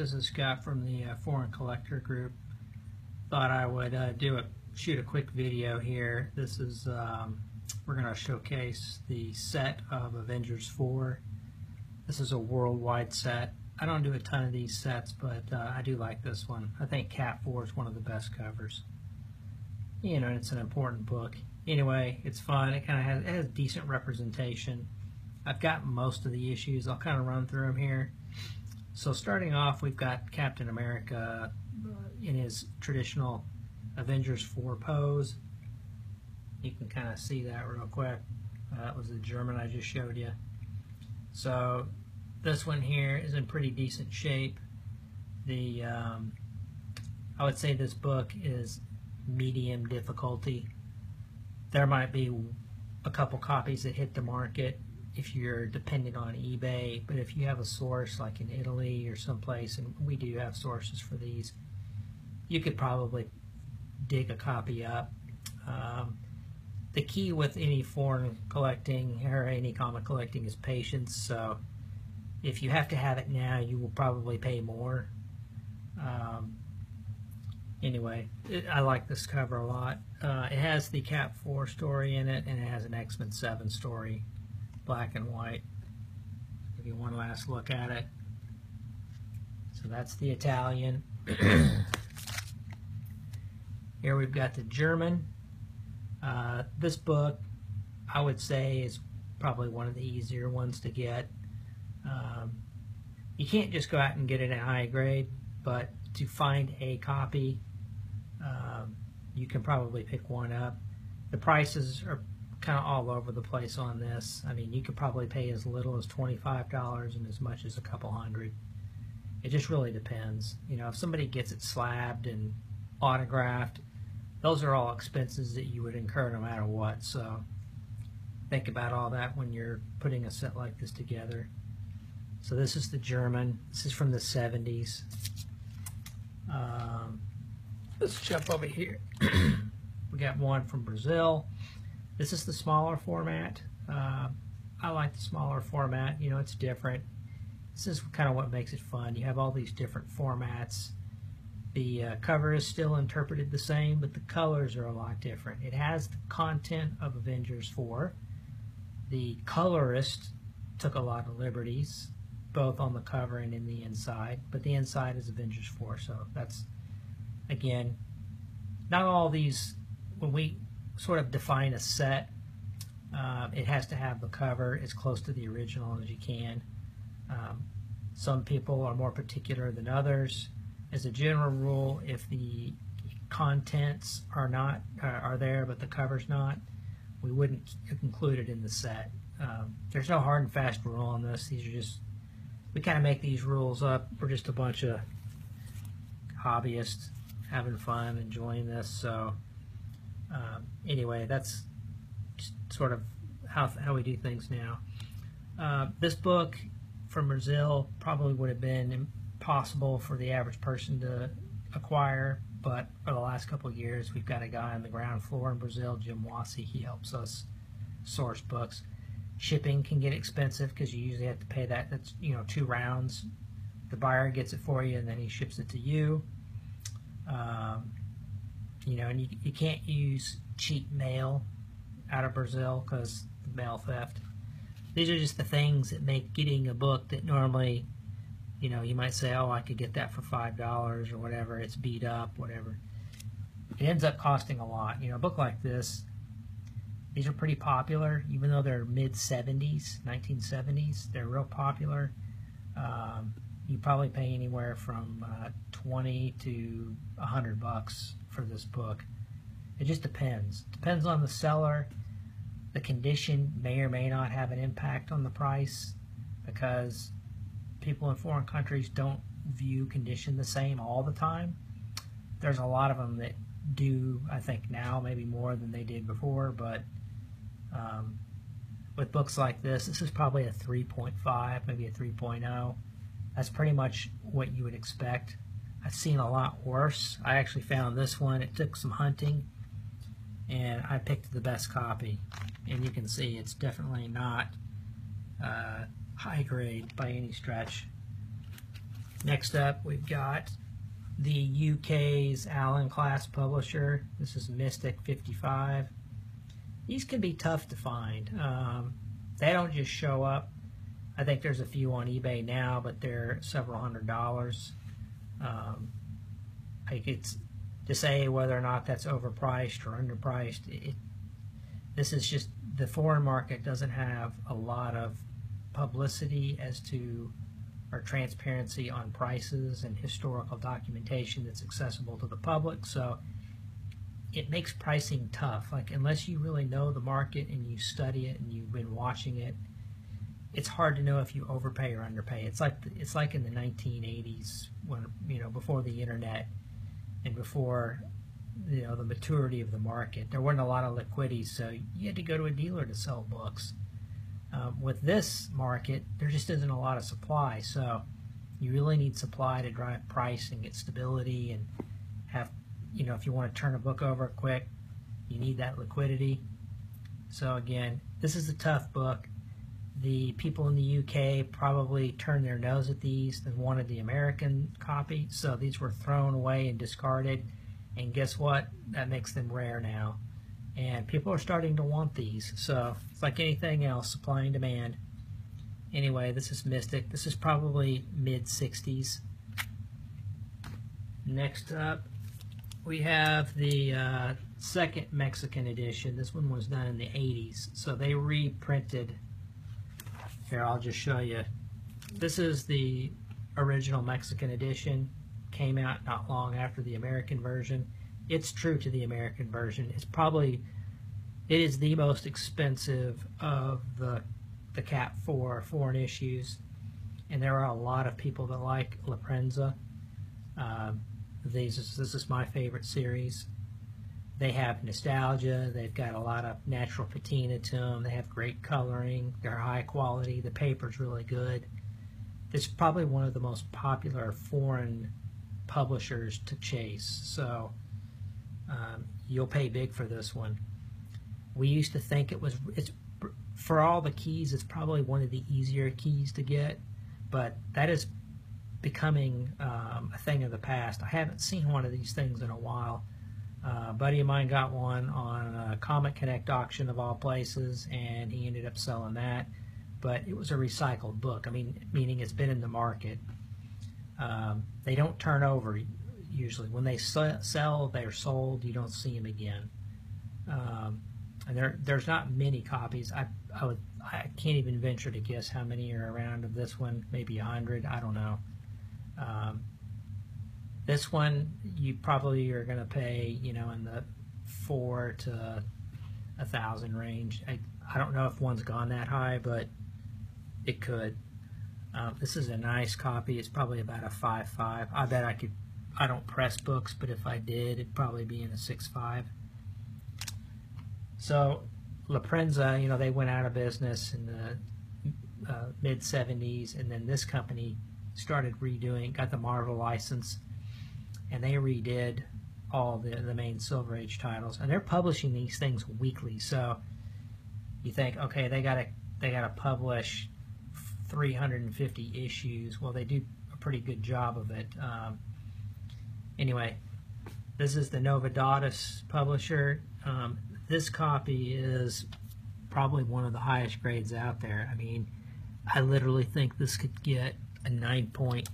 this is Scott from the Foreign Collector Group. Thought I would shoot a quick video here. This is we're going to showcase the set of Avengers 4. This is a worldwide set. I don't do a ton of these sets, but I do like this one. I think Cap 4 is one of the best covers. You know, it's an important book. Anyway, it's fun. It kind of has decent representation. I've got most of the issues. I'll kind of run through them here. So starting off, we've got Captain America in his traditional Avengers 4 pose. You can kind of see that real quick. That was the German I just showed you. So this one here is in pretty decent shape. I would say this book is medium difficulty. There might be a couple copies that hit the market if you're dependent on eBay, but if you have a source like in Italy or someplace, and we do have sources for these, you could probably dig a copy up. The key with any foreign collecting or any comic collecting is patience, so if you have to have it now, you will probably pay more. Anyway, I like this cover a lot. It has the Cap 4 story in it, and it has an X-Men 7 story, black and white. Give you one last look at it. So that's the Italian. Here we've got the German. This book, I would say, is probably one of the easier ones to get. You can't just go out and get it in high grade, but to find a copy, you can probably pick one up. The prices are kind of all over the place on this. I mean, you could probably pay as little as $25 and as much as a couple hundred. It just really depends. You know, if somebody gets it slabbed and autographed, those are all expenses that you would incur no matter what. So think about all that when you're putting a set like this together. So this is the German. This is from the 70s. Let's jump over here. We got one from Brazil. This is the smaller format. I like the smaller format. You know, it's different. This is kind of what makes it fun. You have all these different formats. The cover is still interpreted the same, but the colors are a lot different. It has the content of Avengers 4. The colorist took a lot of liberties, both on the cover and in the inside, but the inside is Avengers 4, so that's, again, not all these, when we sort of define a set, it has to have the cover as close to the original as you can. Some people are more particular than others. As a general rule, if the contents are there but the cover's not, we wouldn't include it in the set. There's no hard and fast rule on this. These are just, we kind of make these rules up. We're just a bunch of hobbyists having fun, enjoying this. So anyway, that's just sort of how we do things now. This book from Brazil probably would have been impossible for the average person to acquire, but for the last couple of years, we've got a guy on the ground floor in Brazil, Jim Wassi. He helps us source books. Shipping can get expensive because you usually have to pay that. That's, you know, 2 rounds. The buyer gets it for you, and then he ships it to you. You know, and you can't use cheap mail out of Brazil because of mail theft. These are just the things that make getting a book that normally, you know, you might say, oh, I could get that for $5 or whatever. It's beat up, whatever. It ends up costing a lot. You know, a book like this, these are pretty popular, even though they're mid-70s, 1970s. They're real popular. You probably pay anywhere from 20 to $100 for this book. It just depends. Depends on the seller. The condition may or may not have an impact on the price because people in foreign countries don't view condition the same all the time. There's a lot of them that do, I think now, maybe more than they did before, but with books like this is probably a 3.5, maybe a 3.0. That's pretty much what you would expect. I've seen a lot worse. I actually found this one. It took some hunting, and I picked the best copy. And you can see it's definitely not high grade by any stretch. Next up, we've got the UK's Allen class publisher. This is Mystic 55. These can be tough to find. They don't just show up. I think there's a few on eBay now, but they're several $100s. It's to say whether or not that's overpriced or underpriced. This is just, the foreign market doesn't have a lot of publicity as to, or transparency on prices and historical documentation that's accessible to the public, so it makes pricing tough. Like, unless you really know the market and you study it and you've been watching it, it's hard to know if you overpay or underpay. It's like in the 1980s, when, you know, before the internet and before, you know, the maturity of the market. There weren't a lot of liquidity, so you had to go to a dealer to sell books. With this market, there just isn't a lot of supply, so you really need supply to drive price and get stability and have, you know, if you want to turn a book over quick, you need that liquidity. So again, this is a tough book. The people in the UK probably turned their nose at these and wanted the American copy, so these were thrown away and discarded, and guess what? That makes them rare now. And people are starting to want these, so it's like anything else, supply and demand. Anyway, this is Mystic. This is probably mid-60s. Next up, we have the second Mexican edition. This one was done in the 80s, so they reprinted. Here, I'll just show you. This is the original Mexican edition. Came out not long after the American version. It's true to the American version. It is the most expensive of the Cap 4 foreign issues, and there are a lot of people that like La Prensa. This is my favorite series. They have nostalgia. They've got a lot of natural patina to them. They have great coloring. They're high quality. The paper's really good. It's probably one of the most popular foreign publishers to chase, so you'll pay big for this one. We used to think it's for all the keys, it's probably one of the easier keys to get, but that is becoming a thing of the past. I haven't seen one of these things in a while. A buddy of mine got one on a Comic Connect auction of all places, and he ended up selling that, but it was a recycled book. I mean, meaning it's been in the market. They don't turn over usually. When they sell, they're sold. You don't see them again. And there's not many copies. I can't even venture to guess how many are around of this one. Maybe 100. I don't know. This one you probably are going to pay, you know, in the 4 to 1,000 range. I don't know if one's gone that high, but it could. This is a nice copy. It's probably about a 5.5. I bet I could. I don't press books, but if I did, it'd probably be in a 6.5. So La Prensa, you know, they went out of business in the mid-70s, and then this company started redoing, got the Marvel license, and they redid all the main Silver Age titles, and they're publishing these things weekly. So you think, okay, they gotta publish 350 issues. Well, they do a pretty good job of it. Anyway, this is the Novedades publisher. This copy is probably one of the highest grades out there. I mean, I literally think this could get a 9.4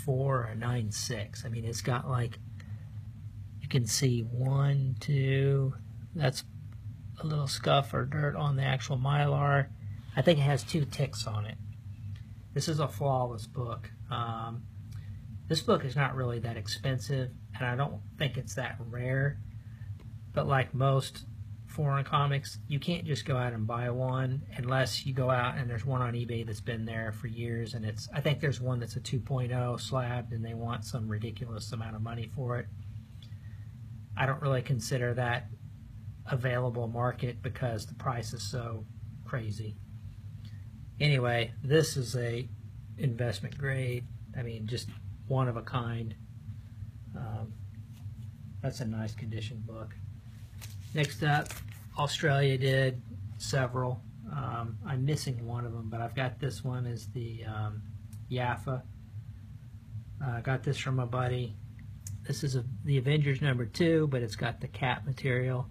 or a 9.6. I mean, it's got, like, you can see 1, 2, that's a little scuff or dirt on the actual Mylar. I think it has 2 ticks on it. This is a flawless book. This book is not really that expensive, and I don't think it's that rare, but like most foreign comics, you can't just go out and buy one unless you go out and there's one on eBay that's been there for years, and I think there's one that's a 2.0 slabbed and they want some ridiculous amount of money for it. I don't really consider that available market because the price is so crazy. Anyway, this is a investment grade. I mean, just one of a kind. That's a nice condition book. Next up, Australia did several. I'm missing one of them, but I've got this one as the Jaffa. I got this from my buddy. This is the Avengers #2, but it's got the cap material.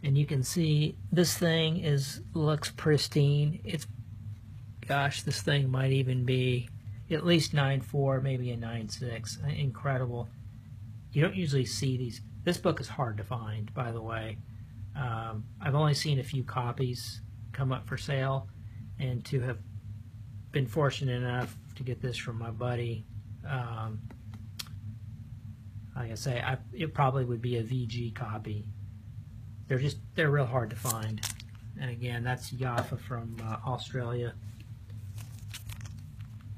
And you can see this thing looks pristine. Gosh, this thing might even be at least 9.4, maybe a 9.6. Incredible. You don't usually see these. This book is hard to find, by the way. I've only seen a few copies come up for sale, and to have been fortunate enough to get this from my buddy, like I say, it probably would be a VG copy. They're real hard to find. And again, that's Jaffa from Australia.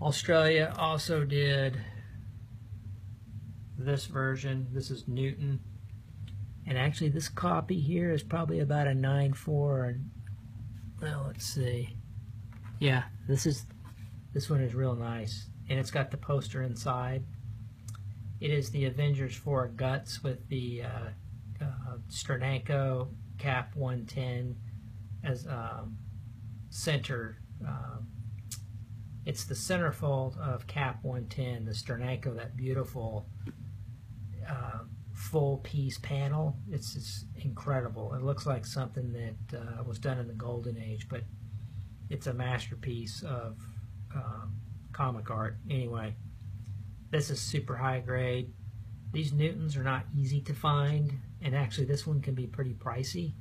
Australia also did this version. This is Newton. And actually this copy here is probably about a 9.4. Well, let's see. Yeah, this one is real nice. And it's got the poster inside. It is the Avengers 4 Guts with the Sternanko Cap 110 as center. It's the centerfold of Cap 110, the Sternanko, that beautiful full piece panel. It's incredible. It looks like something that was done in the Golden Age, but it's a masterpiece of comic art. Anyway, this is super high grade. These Newtons are not easy to find, and actually this one can be pretty pricey.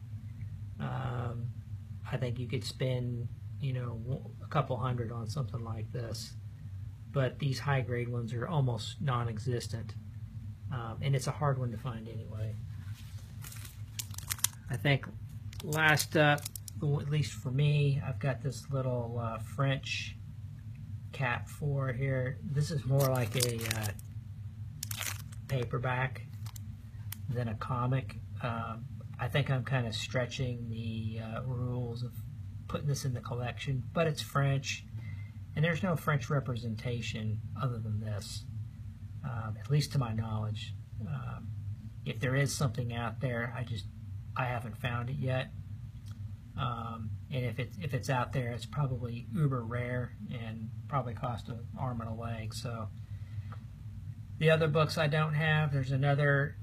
I think you could spend, a couple hundred on something like this, but these high grade ones are almost non-existent, and it's a hard one to find anyway. I think last up, at least for me, I've got this little French Cap 4 here. This is more like a paperback than a comic. I think I'm kind of stretching the rules of putting this in the collection, but it's French, and there's no French representation other than this, at least to my knowledge. If there is something out there, I haven't found it yet. And if it's out there, it's probably uber rare and probably cost an arm and a leg. So the other books I don't have, there's another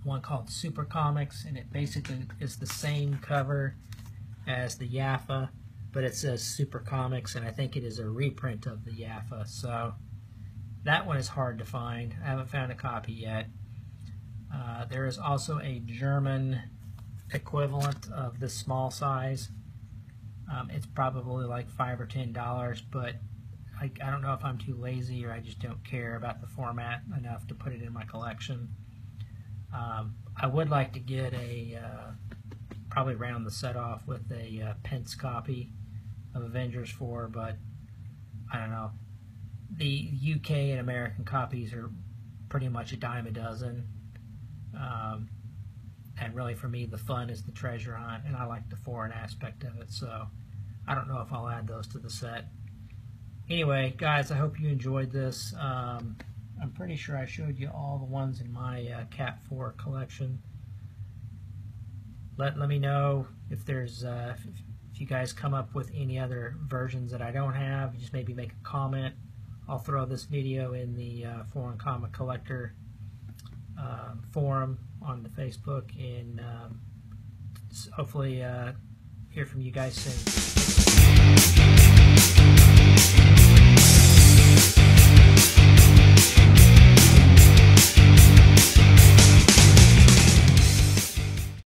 one called Super Comics, and it basically is the same cover as the Jaffa, but it says Super Comics, and I think it is a reprint of the Jaffa. So that one is hard to find. I haven't found a copy yet. There is also a German equivalent of this small size. It's probably like $5 or $10, but I don't know if I'm too lazy or I just don't care about the format enough to put it in my collection. I would like to get probably round the set off with a pence copy of Avengers 4, but I don't know. The UK and American copies are pretty much a dime a dozen. And really for me, the fun is the treasure hunt, and I like the foreign aspect of it, so I don't know if I'll add those to the set. Anyway, guys, I hope you enjoyed this. I'm pretty sure I showed you all the ones in my Cap 4 collection. Let me know if there's if you guys come up with any other versions that I don't have. Just maybe make a comment. I'll throw this video in the Foreign Comic Collector forum on the Facebook, and hopefully hear from you guys soon.